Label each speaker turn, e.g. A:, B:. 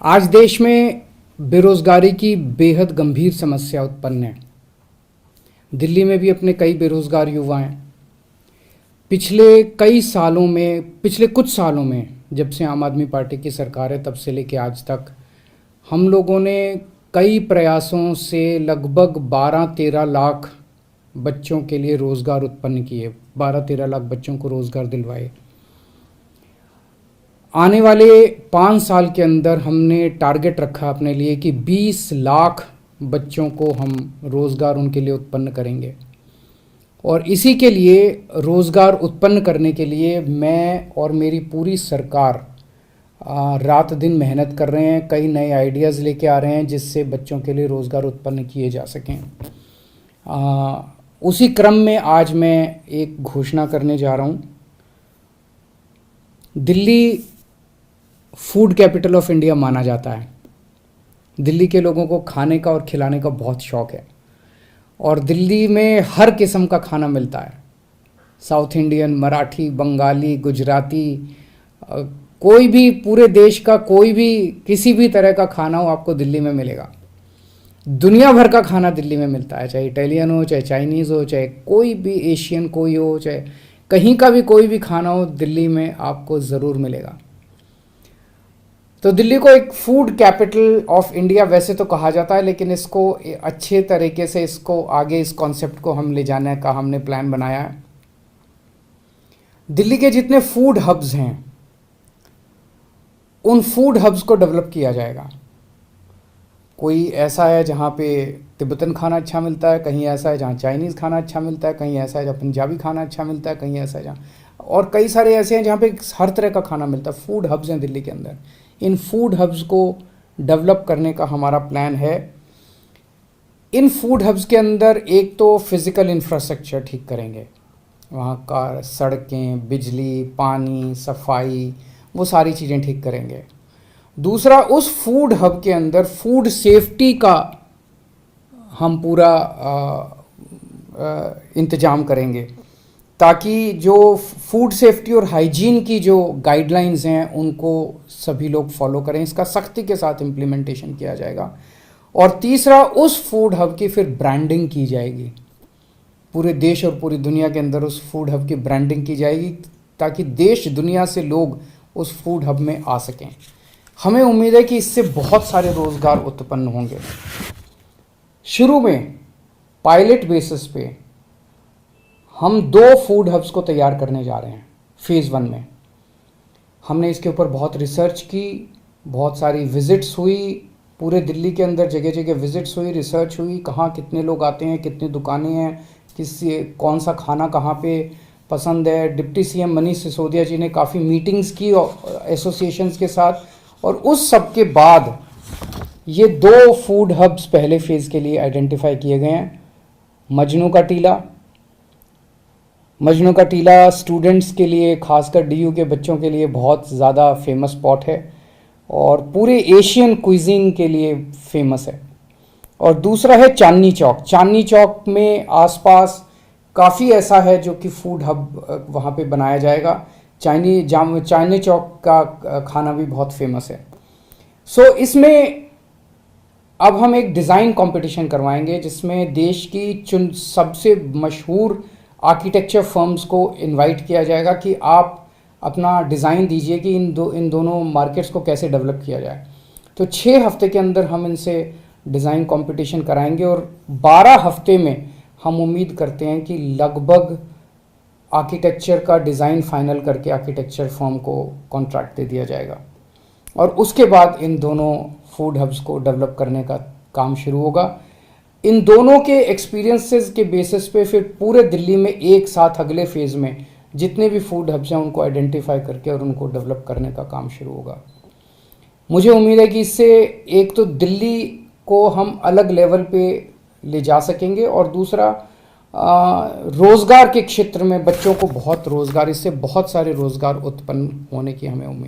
A: आज देश में बेरोजगारी की बेहद गंभीर समस्या उत्पन्न है। दिल्ली में भी अपने कई बेरोजगार युवा हैं। पिछले कुछ सालों में जब से आम आदमी पार्टी की सरकार है तब से लेकर आज तक हम लोगों ने कई प्रयासों से लगभग 12-13 लाख बच्चों के लिए रोज़गार उत्पन्न किए, 12-13 लाख बच्चों को रोज़गार दिलवाए। आने वाले 5 साल के अंदर हमने टारगेट रखा अपने लिए कि 20 लाख बच्चों को हम रोज़गार उनके लिए उत्पन्न करेंगे। और इसी के लिए रोज़गार उत्पन्न करने के लिए मैं और मेरी पूरी सरकार रात दिन मेहनत कर रहे हैं। कई नए आइडियाज़ लेके आ रहे हैं जिससे बच्चों के लिए रोज़गार उत्पन्न किए जा सकें। उसी क्रम में आज मैं एक घोषणा करने जा रहा हूँ। Delhi food capital of India माना जाता है। दिल्ली के लोगों को खाने का और खिलाने का बहुत शौक़ है और दिल्ली में हर किस्म का खाना मिलता है। साउथ इंडियन, मराठी, बंगाली, गुजराती, कोई भी पूरे देश का कोई भी किसी भी तरह का खाना हो आपको दिल्ली में मिलेगा। दुनिया भर का खाना दिल्ली में मिलता है, चाहे इटालियन हो, चाहे चाइनीज़ हो, चाहे कोई भी एशियन कोई हो, चाहे कहीं का भी कोई भी खाना हो, दिल्ली में आपको ज़रूर मिलेगा। तो दिल्ली को एक फूड कैपिटल ऑफ इंडिया वैसे तो कहा जाता है, लेकिन इसको अच्छे तरीके से इसको आगे इस कॉन्सेप्ट को हम ले जाने का हमने प्लान बनाया है। दिल्ली के जितने फूड हब्स हैं उन फूड हब्स को डेवलप किया जाएगा। कोई ऐसा है जहाँ पे तिब्बतन खाना अच्छा मिलता है, कहीं ऐसा है जहाँ चाइनीज़ खाना अच्छा मिलता है, कहीं ऐसा है जहाँ पंजाबी खाना अच्छा मिलता है, कहीं ऐसा है जहाँ, और कई सारे ऐसे हैं जहाँ पे हर तरह का खाना मिलता है। फूड हब्स हैं दिल्ली के अंदर। इन फूड हब्स को डेवलप करने का हमारा प्लान है। इन फूड हब्स के अंदर एक तो फिज़िकल इंफ्रास्ट्रक्चर ठीक करेंगे, वहाँ का सड़कें, बिजली, पानी, सफाई, वो सारी चीज़ें ठीक करेंगे। दूसरा, उस फूड हब के अंदर फूड सेफ्टी का हम पूरा इंतज़ाम करेंगे ताकि जो फूड सेफ्टी और हाइजीन की जो गाइडलाइंस हैं उनको सभी लोग फॉलो करें। इसका सख्ती के साथ इम्प्लीमेंटेशन किया जाएगा। और तीसरा, उस फूड हब की फिर ब्रांडिंग की जाएगी। पूरे देश और पूरी दुनिया के अंदर उस फूड हब की ब्रांडिंग की जाएगी ताकि देश दुनिया से लोग उस फूड हब में आ सकें। हमें उम्मीद है कि इससे बहुत सारे रोज़गार उत्पन्न होंगे। शुरू में पायलट बेसिस पे हम 2 फूड हब्स को तैयार करने जा रहे हैं। फेज़ 1 में हमने इसके ऊपर बहुत रिसर्च की, बहुत सारी विज़िट्स हुई, पूरे दिल्ली के अंदर जगह जगह विज़िट्स हुई, रिसर्च हुई, कहाँ कितने लोग आते हैं, कितनी दुकानें हैं, कौन सा खाना कहाँ पे पसंद है। डिप्टी सीएम मनीष सिसोदिया जी ने काफ़ी मीटिंग्स की एसोसिएशंस के साथ, और उस सब के बाद ये 2 फूड हब्स पहले फेज़ के लिए आइडेंटिफाई किए गए हैं। मजनू का टीला स्टूडेंट्स के लिए, खासकर डीयू के बच्चों के लिए बहुत ज़्यादा फेमस स्पॉट है और पूरे एशियन क्विजीन के लिए फेमस है। और दूसरा है चांदनी चौक। चांदनी चौक में आसपास काफ़ी ऐसा है जो कि फूड हब वहाँ पे बनाया जाएगा। चांदनी चौक का खाना भी बहुत फेमस है। सो इसमें अब हम एक डिज़ाइन कंपटीशन करवाएंगे जिसमें देश की सबसे मशहूर आर्किटेक्चर फर्म्स को इनवाइट किया जाएगा कि आप अपना डिज़ाइन दीजिए कि इन दोनों मार्केट्स को कैसे डेवलप किया जाए। तो 6 हफ्ते के अंदर हम इनसे डिज़ाइन कंपटीशन कराएंगे और 12 हफ्ते में हम उम्मीद करते हैं कि लगभग आर्किटेक्चर का डिज़ाइन फाइनल करके आर्किटेक्चर फर्म को कॉन्ट्रैक्ट दे दिया जाएगा और उसके बाद इन दोनों फूड हब्स को डेवलप करने का काम शुरू होगा। इन दोनों के एक्सपीरियंसेस के बेसिस पे फिर पूरे दिल्ली में एक साथ अगले फेज़ में जितने भी फूड हब्स हैं उनको आइडेंटिफाई करके और उनको डेवलप करने का काम शुरू होगा। मुझे उम्मीद है कि इससे एक तो दिल्ली को हम अलग लेवल पे ले जा सकेंगे और दूसरा रोज़गार के क्षेत्र में बच्चों को बहुत रोज़गार, इससे बहुत सारे रोज़गार उत्पन्न होने की हमें उम्मीद है।